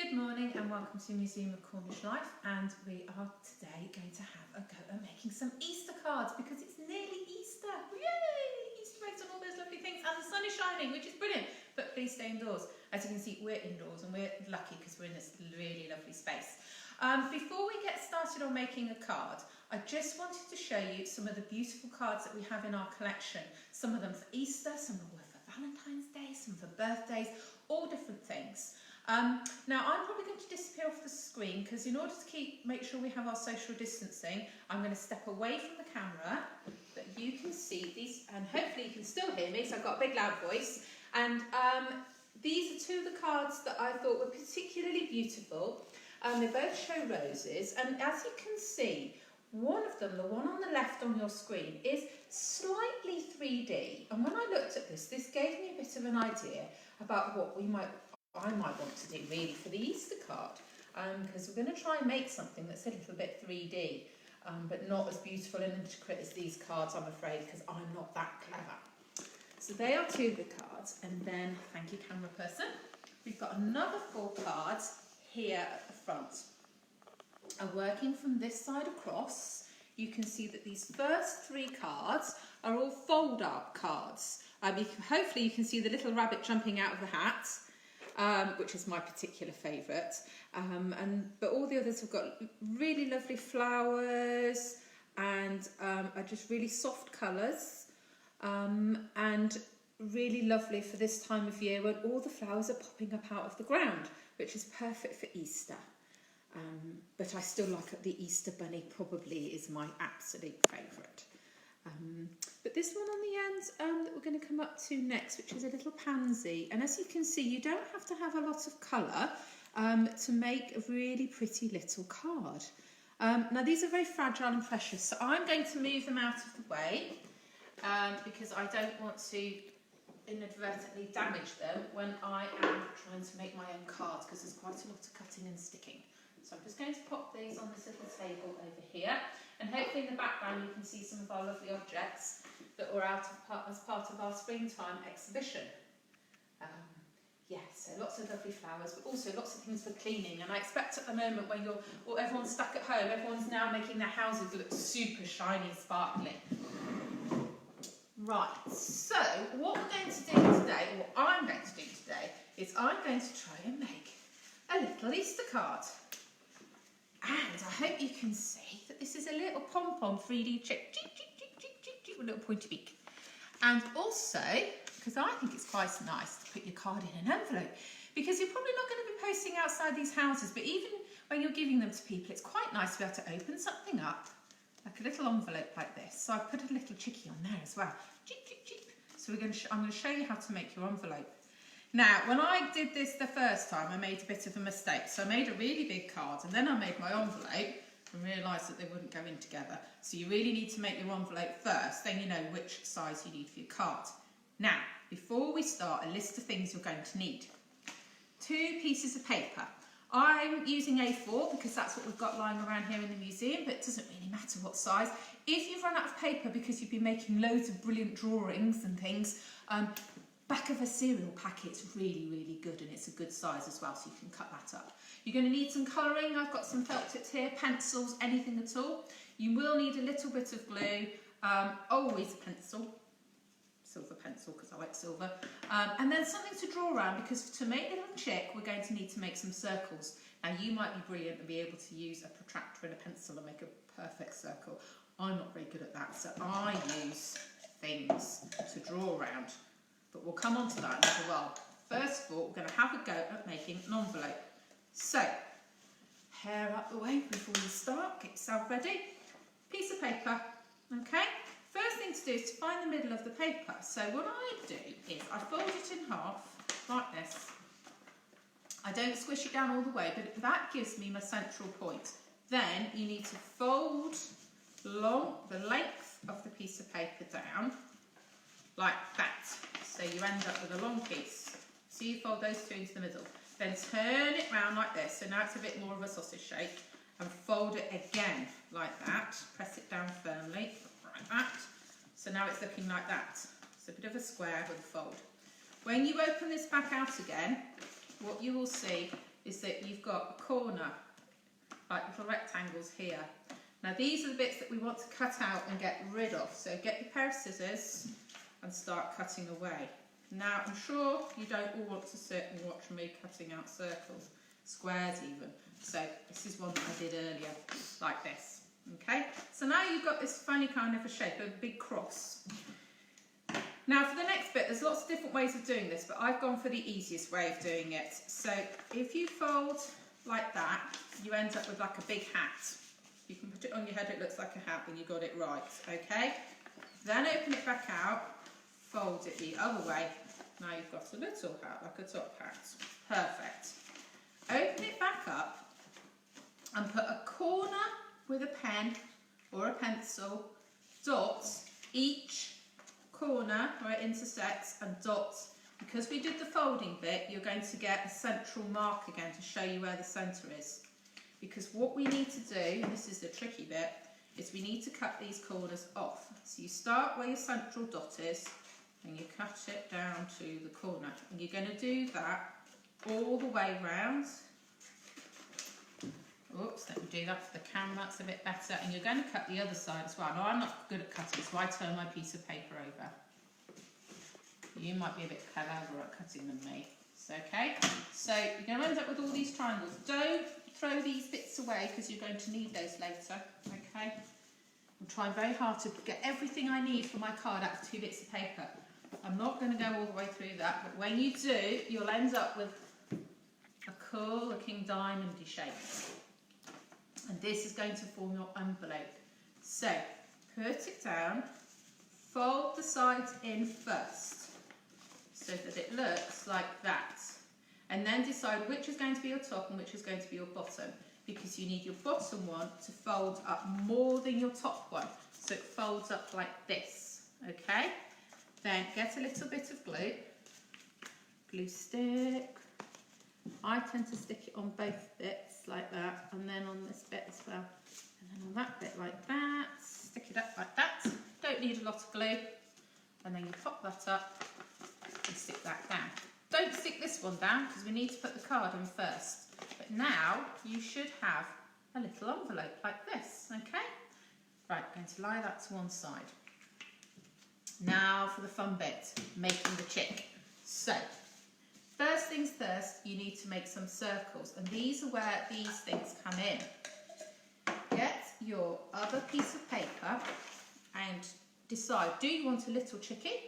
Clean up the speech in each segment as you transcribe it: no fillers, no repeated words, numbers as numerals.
Good morning and welcome to Museum of Cornish Life, and we are today going to have a go at making some Easter cards because it's nearly Easter. Yay! Easter eggs and all those lovely things, and the sun is shining, which is brilliant, but please stay indoors. As you can see, we're indoors and we're lucky because we're in this really lovely space. Before we get started on making a card, I just wanted to show you some of the beautiful cards that we have in our collection. Some of them for Easter, some of them for Valentine's Day, some for birthdays, all different things. Now I'm probably going to disappear off the screen because in order to make sure we have our social distancing, I'm going to step away from the camera, but you can see these, and hopefully you can still hear me, so I've got a big loud voice. And these are two of the cards that I thought were particularly beautiful. They both show roses, and as you can see, one of them, the one on the left on your screen, is slightly 3D. And when I looked at this gave me a bit of an idea about what I might want to do really for the Easter card, because we're going to try and make something that's a little bit 3D, but not as beautiful and intricate as these cards, I'm afraid, because I'm not that clever. So they are two of the cards, and then, thank you camera person, we've got another 4 cards here at the front. And working from this side across, you can see that these first 3 cards are all fold-up cards. Hopefully you can see the little rabbit jumping out of the hat, which is my particular favourite. But all the others have got really lovely flowers and are just really soft colours, and really lovely for this time of year when all the flowers are popping up out of the ground, which is perfect for Easter. But I still like the Easter bunny, probably is my absolute favourite. But this one on the end that we're going to come up to next, which is a little pansy. And as you can see, you don't have to have a lot of colour to make a really pretty little card. Now these are very fragile and precious, so I'm going to move them out of the way because I don't want to inadvertently damage them when I am trying to make my own cards, because there's quite a lot of cutting and sticking. So I'm just going to pop these on this little table over here, and hopefully in the background you can see some of our lovely objects that were out as part of our springtime exhibition. So lots of lovely flowers, but also lots of things for cleaning. And I expect at the moment when everyone's stuck at home, everyone's now making their houses look super shiny, sparkly. Right, so what we're going to do today, what I'm going to do today, is I'm going to try and make a little Easter card. And I hope you can see that this is a little pom-pom 3D chick, with a little pointy beak. And also, because I think it's quite nice to put your card in an envelope, because you're probably not going to be posting outside these houses, but even when you're giving them to people, it's quite nice to be able to open something up, like a little envelope like this. So I've put a little chickie on there as well. So I'm going to show you how to make your envelope. Now, when I did this the first time, I made a bit of a mistake. So I made a really big card, and then I made my envelope and realised that they wouldn't go in together. So you really need to make your envelope first, then you know which size you need for your card. Now, before we start, a list of things you're going to need. 2 pieces of paper. I'm using A4 because that's what we've got lying around here in the museum, but it doesn't really matter what size. If you've run out of paper because you've been making loads of brilliant drawings and things, back of a cereal packet's really, really good, and it's a good size as well, so you can cut that up. You're going to need some colouring. I've got some felt tips here, pencils, anything at all. You will need a little bit of glue, always a pencil, silver pencil because I like silver, and then something to draw around, because to make the little chick we're going to need to make some circles. Now you might be brilliant and be able to use a protractor and a pencil and make a perfect circle. I'm not very good at that, so I use things to draw around, but we'll come on to that in a little while. First of all, we're going to have a go at making an envelope. So, hair out the way before you start, get yourself ready. Piece of paper, okay? First thing to do is to find the middle of the paper. So what I do is I fold it in half, like this. I don't squish it down all the way, but that gives me my central point. Then you need to fold the length of the piece of paper down, like that. So you end up with a long piece. So you fold those 2 into the middle. Then turn it round like this, so now it's a bit more of a sausage shape, and fold it again like that. Press it down firmly, like that. So now it's looking like that. It's a bit of a square with a fold. When you open this back out again, what you will see is that you've got a corner, like little rectangles here. Now these are the bits that we want to cut out and get rid of. So get your pair of scissors and start cutting away. Now I'm sure you don't all want to sit and watch me cutting out circles, squares even. So this is one that I did earlier, like this. Okay, so now you've got this funny kind of a shape, a big cross. Now for the next bit, there's lots of different ways of doing this, but I've gone for the easiest way of doing it. So if you fold like that, you end up with like a big hat. You can put it on your head, it looks like a hat when you got it right, okay? Then open it back out, fold it the other way. Now you've got a little hat, like a top hat. Perfect. Open it back up and put a corner with a pen or a pencil, dot each corner where it intersects and dot. Because we did the folding bit, you're going to get a central mark again to show you where the centre is. Because what we need to do, and this is the tricky bit, is we need to cut these corners off. So you start where your central dot is and you cut it down to the corner. And you're going to do that all the way round. Oops, let me do that for the camera, that's a bit better. And you're going to cut the other side as well. Now I'm not good at cutting, so I turn my piece of paper over. You might be a bit clever at cutting than me. It's okay. So you're going to end up with all these triangles. Don't throw these bits away because you're going to need those later. Okay. I'm trying very hard to get everything I need for my card out of 2 bits of paper. I'm not going to go all the way through that, but when you do, you'll end up with a cool looking diamondy shape. And this is going to form your envelope. So put it down, fold the sides in first so that it looks like that. And then decide which is going to be your top and which is going to be your bottom, because you need your bottom one to fold up more than your top one. So it folds up like this, okay? Then get a little bit of glue stick. I tend to stick it on both bits like that, and then on this bit as well. And then on that bit like that, stick it up like that. Don't need a lot of glue. And then you pop that up and stick that down. Don't stick this one down because we need to put the card in first. But now you should have a little envelope like this, okay? Right, I'm going to lie that to one side. Now for the fun bit, making the chick. So, first things first, you need to make some circles, and these are where these things come in. Get your other piece of paper and decide, do you want a little chickie?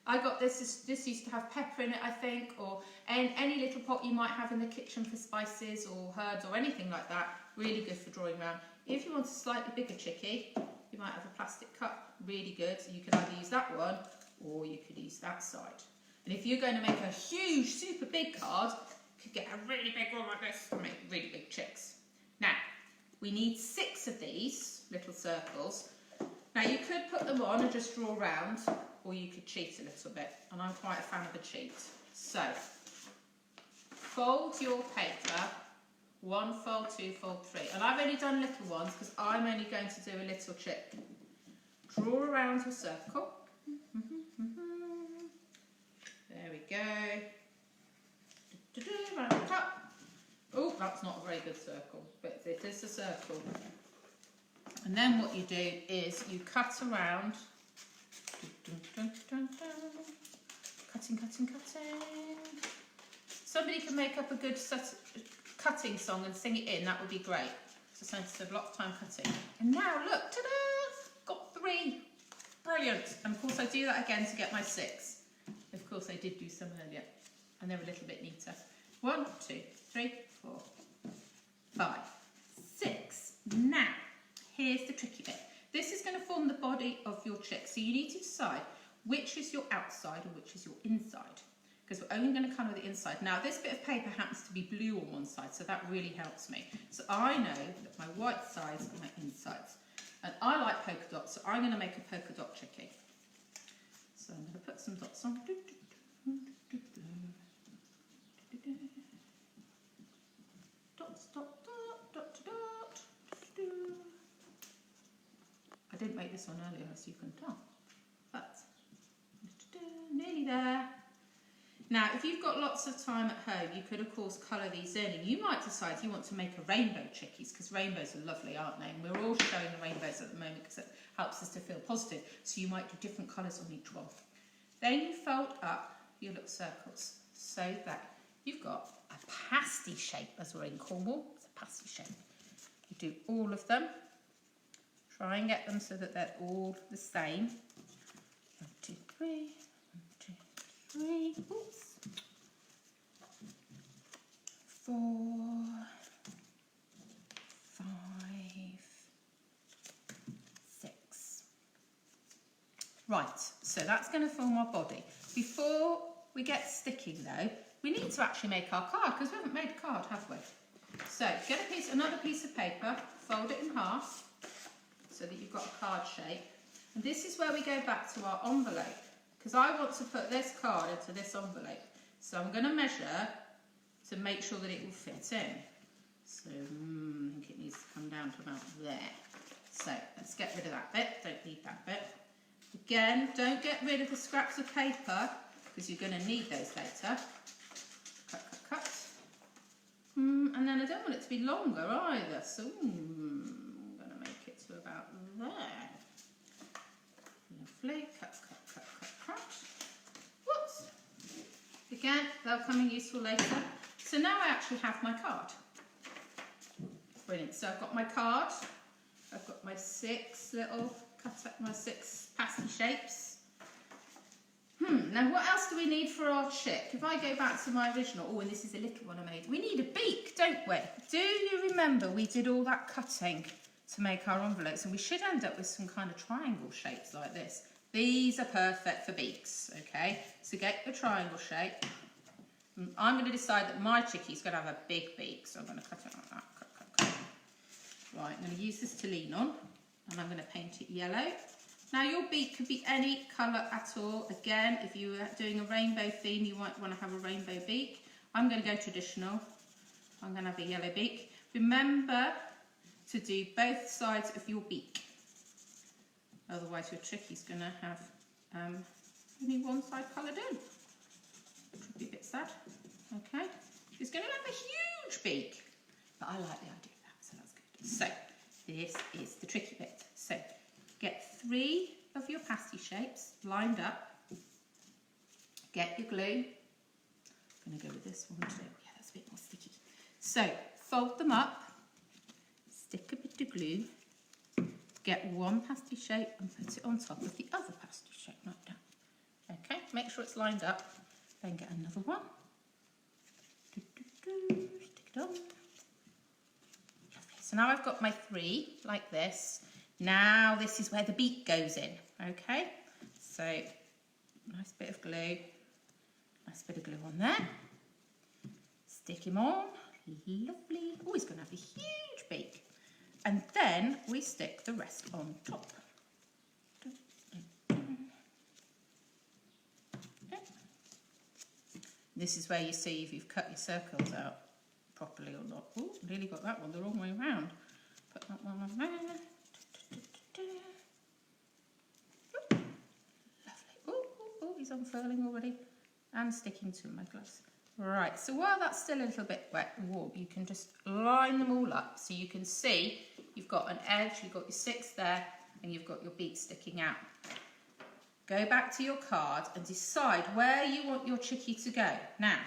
I got this used to have pepper in it, I think, or any little pot you might have in the kitchen for spices or herbs or anything like that. Really good for drawing around. If you want a slightly bigger chickie, you might have a plastic cup, really good. So you can either use that one or you could use that side. And if you're going to make a huge, super big card, you could get a really big one like this and make really big chicks. Now, we need 6 of these little circles. Now you could put them on and just draw around, or you could cheat a little bit, and I'm quite a fan of the cheat. So, fold your paper, 1 fold, 2 fold, 3. And I've only done little ones because I'm only going to do a little chick. Draw around your circle. There we go. Round it up. Oh, that's not a very good circle, but it is a circle. And then what you do is you cut around. Cutting. Somebody can make up a good cutting song and sing it in, that would be great. So it saves a lot of time cutting. And now look, ta-da! Got 3. Brilliant. And of course I do that again to get my 6. Of course I did do some earlier. And they're a little bit neater. 1, 2, 3, 4, 5, 6. Now, here's the tricky bit. This is going to form the body of your chick. So you need to decide which is your outside and which is your inside. Because we're only going to colour the inside. Now this bit of paper happens to be blue on one side, so that really helps me. So I know that my white sides are my insides. And I like polka dots, so I'm going to make a polka dot chickie. So I'm going to put some dots on. Dots, dot, dot, dot, dot. I didn't make this one earlier, as you can tell. But nearly there. Now, if you've got lots of time at home, you could, of course, colour these in. And you might decide you want to make a rainbow chickies, because rainbows are lovely, aren't they? And we're all showing the rainbows at the moment because it helps us to feel positive. So you might do different colours on each one. Then you fold up your little circles so that you've got a pasty shape, as we're in Cornwall. It's a pasty shape. You do all of them. Try and get them so that they're all the same. 1, 2, 3. 1, 2, 3. Oops. 4, 5, 6. Right, so that's going to form our body. Before we get sticking though, we need to actually make our card, because we haven't made a card, have we? So get another piece of paper, fold it in half so that you've got a card shape. And this is where we go back to our envelope, because I want to put this card into this envelope. So I'm going to measure to make sure that it will fit in. So I think it needs to come down to about there. So let's get rid of that bit, don't need that bit. Again, don't get rid of the scraps of paper because you're going to need those later. Cut, cut, cut. And then I don't want it to be longer either, so I'm going to make it to about there. Lovely, cut, cut, cut, cut, cut. Whoops. Again, they'll come in useful later. So now I actually have my card. Brilliant. So I've got my card. I've got my 6 little my 6 pasty shapes. Now what else do we need for our chick? If I go back to my original, and this is a little one I made. We need a beak, don't we? Do you remember we did all that cutting to make our envelopes, and we should end up with some kind of triangle shapes like this. These are perfect for beaks, okay? So get your triangle shape. I'm going to decide that my chickie's going to have a big beak, so I'm going to cut it like that. Cut, cut, cut. Right, I'm going to use this to lean on, and I'm going to paint it yellow. Now your beak could be any colour at all. Again, if you were doing a rainbow theme, you might want to have a rainbow beak. I'm going to go traditional. I'm going to have a yellow beak. Remember to do both sides of your beak. Otherwise your chickie's going to have only one side coloured in. Which would be a bit sad. Okay. She's going to have a huge beak. But I like the idea of that, so that's good. So this is the tricky bit. So get 3 of your pasty shapes lined up. Get your glue. I'm going to go with this one too. Yeah, that's a bit more sticky. So fold them up. Stick a bit of glue. Get one pasty shape and put it on top of the other pasty shape, like that. Okay, make sure it's lined up. Then get another one. Stick it on. Lovely. So now I've got my 3 like this. Now this is where the beak goes in. Okay, so nice bit of glue. Nice bit of glue on there. Stick him on. Lovely. Oh, he's going to have a huge beak. And then we stick the rest on top. This is where you see if you've cut your circles out properly or not. Oh, nearly got that one the wrong way around. Put that one on there. Lovely. Oh, he's unfurling already. And sticking to my gloves. Right, so while that's still a little bit wet and warm, you can just line them all up so you can see you've got an edge, you've got your 6 there, and you've got your beak sticking out. Go back to your card and decide where you want your chickie to go. Now,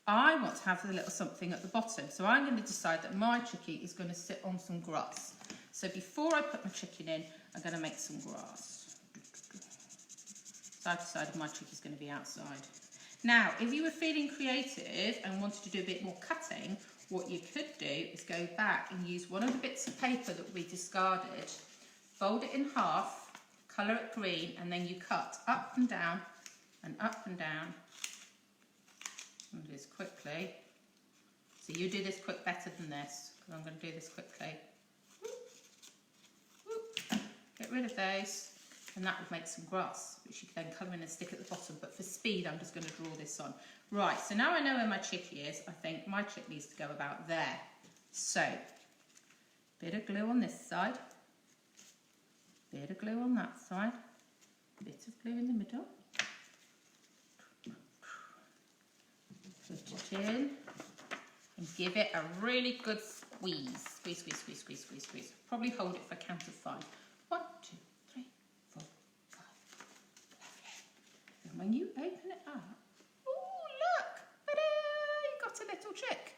I want to have a little something at the bottom, so I'm going to decide that my chickie is going to sit on some grass. So before I put my chicken in, I'm going to make some grass. So I've decided my chickie's going to be outside. Now, if you were feeling creative and wanted to do a bit more cutting, what you could do is go back and use one of the bits of paper that we discarded, fold it in half, colour it green, and then you cut up and down and up and down. And do this quickly. So you do this quick better than this, because I'm going to do this quickly. Get rid of those. And that would make some grass, which you can then colour in and stick at the bottom. But for speed, I'm just going to draw this on. Right, so now I know where my chickie is. I think my chick needs to go about there. So, bit of glue on this side. Bit of glue on that side. Bit of glue in the middle. Put it in and give it a really good squeeze. Squeeze, squeeze, squeeze, squeeze, squeeze, squeeze. Probably hold it for a count of 5. 1, 2, 3, 4, 5. Lovely. And when you open it up, oh look, ta-da, you got a little chick.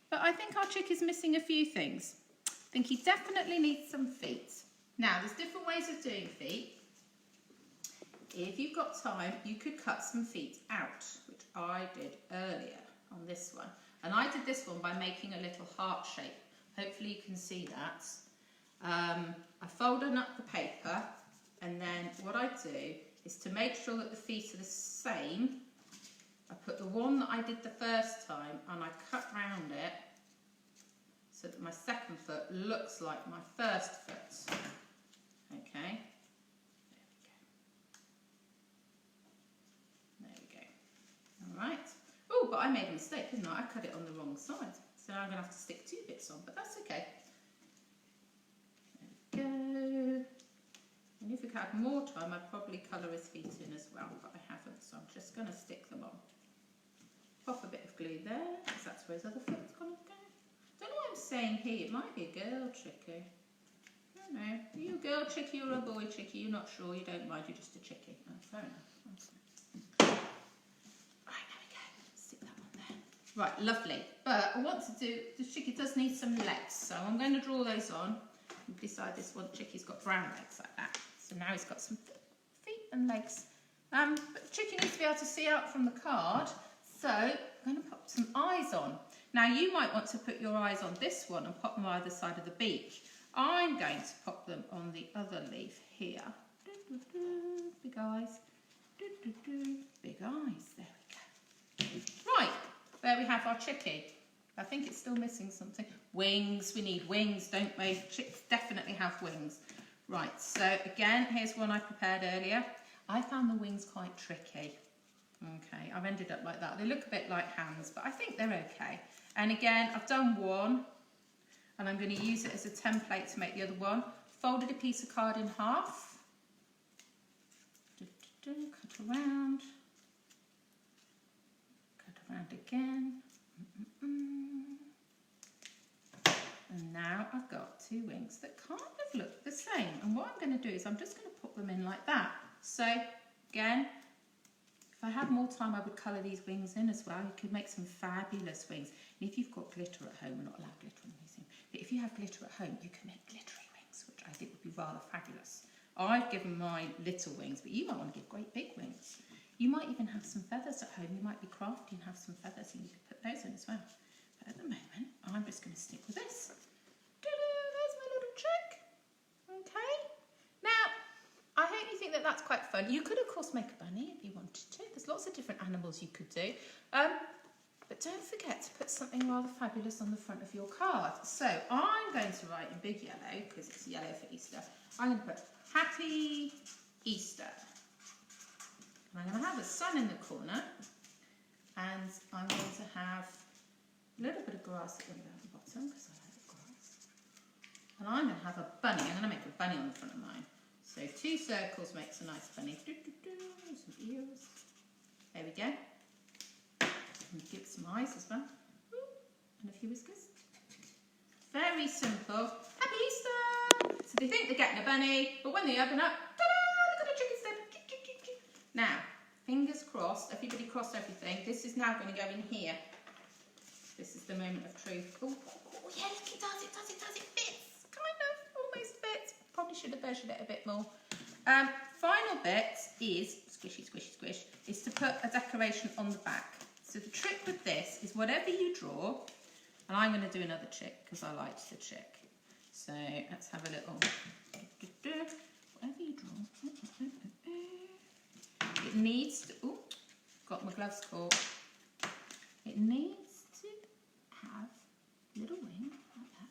But I think our chick is missing a few things. I think he definitely needs some feet. Now, there's different ways of doing feet. If you've got time, you could cut some feet out, which I did earlier on this one. And I did this one by making a little heart shape. Hopefully you can see that. I folded up the paper, and then what I do is to make sure that the feet are the same, I put the one that I did the first time and I cut round it so that my second foot looks like my first foot. Okay. There we go. All right. Oh, but I made a mistake, didn't I? I cut it on the wrong side. So now I'm going to have to stick 2 bits on, but that's okay. There we go. And if we had more time, I'd probably colour his feet in as well, but I haven't, so I'm just going to stick them on. Pop a bit of glue there, because that's where his other foot's going to go. Don't know what I'm saying here. It might be a girl chickie. I don't know. Are you a girl chickie or a boy chickie? You're not sure. You don't mind. You're just a chickie. Oh, fair enough. Right, there we go. Stick that on there. Right, lovely. But I want to do, the chickie does need some legs, so I'm going to draw those on. And beside this one, the chickie's got brown legs like that. So now he's got some feet and legs. But the chickie needs to be able to see out from the card. So I'm going to pop some eyes on. Now you might want to put your eyes on this one and pop them either side of the beak. I'm going to pop them on the other leaf here. Big eyes. Big eyes. There we go. Right, there we have our chickie. I think it's still missing something. Wings. We need wings, don't we? Chicks definitely have wings. Right, so again, here's one I prepared earlier. I found the wings quite tricky. Okay, I've ended up like that. They look a bit like hands, but I think they're okay. And again, I've done one, and I'm going to use it as a template to make the other one. Folded a piece of card in half. Cut around. Cut around again. And now I've got 2 wings that kind of look the same. And what I'm going to do is I'm just going to put them in like that. So, again, if I had more time, I would colour these wings in as well. You could make some fabulous wings. And if you've got glitter at home, we're not allowed glitter in the museum, but if you have glitter at home, you can make glittery wings, which I think would be rather fabulous. I've given my little wings, but you might want to give great big wings. You might even have some feathers at home. You might be crafty and have some feathers, and you could put those in as well. But at the moment, I'm just going to stick with this. There's my little chick. Okay. Now, I hope you think that that's quite fun. You could, of course, make a bunny if you wanted to. There's lots of different animals you could do. But don't forget to put something rather fabulous on the front of your card. So I'm going to write in big yellow, because it's yellow for Easter. I'm going to put Happy Easter. And I'm going to have a sun in the corner. And I'm going to have a little bit of grass at the bottom, because I like the grass. And I'm going to have a bunny. I'm going to make a bunny on the front of mine. So 2 circles makes a nice bunny. Some ears. There we go. And give it some eyes as well. And a few whiskers. Very simple. Happy Easter! So they think they're getting a bunny, but when they open up, ta-da! Look at the chicken's there. Now, fingers crossed, everybody cross everything. This is now going to go in here. This is the moment of truth. Oh, yeah, look, it does, it fits. Kind of, almost fits. Probably should have measured it a bit more. Final bit is, squishy, squishy, squish, is to put a decoration on the back. So the trick with this is whatever you draw, and I'm going to do another chick because I liked the chick. So let's have a little, whatever you draw, it needs to, oh, got my gloves caught. It needs to have a little wing like that.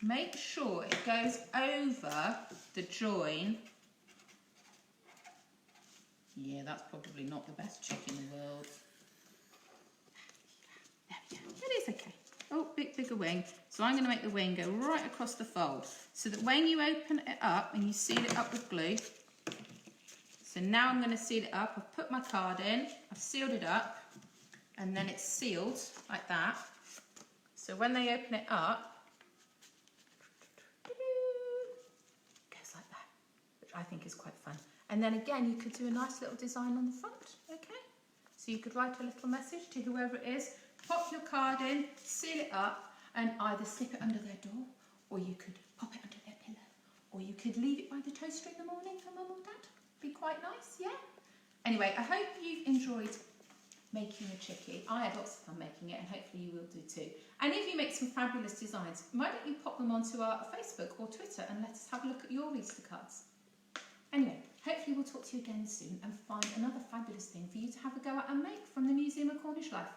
Make sure it goes over the join. Yeah, that's probably not the best chick in the world. There we go. It is okay. Oh, bigger wing. So I'm going to make the wing go right across the fold so that when you open it up and you seal it up with glue. So now I'm going to seal it up. I've put my card in. I've sealed it up. and then it's sealed like that. So when they open it up, it goes like that, which I think is quite fun. And then again, you could do a nice little design on the front, okay? So you could write a little message to whoever it is, pop your card in, seal it up, and either slip it under their door, or you could pop it under their pillow, or you could leave it by the toaster in the morning for mum or dad. Be quite nice, yeah? Anyway, I hope you've enjoyed making a chickie. I had lots of fun making it, and hopefully you will do too. And if you make some fabulous designs, why don't you pop them onto our Facebook or Twitter and let us have a look at your Easter cards. Anyway, hopefully we'll talk to you again soon and find another fabulous thing for you to have a go at and make from the Museum of Cornish Life.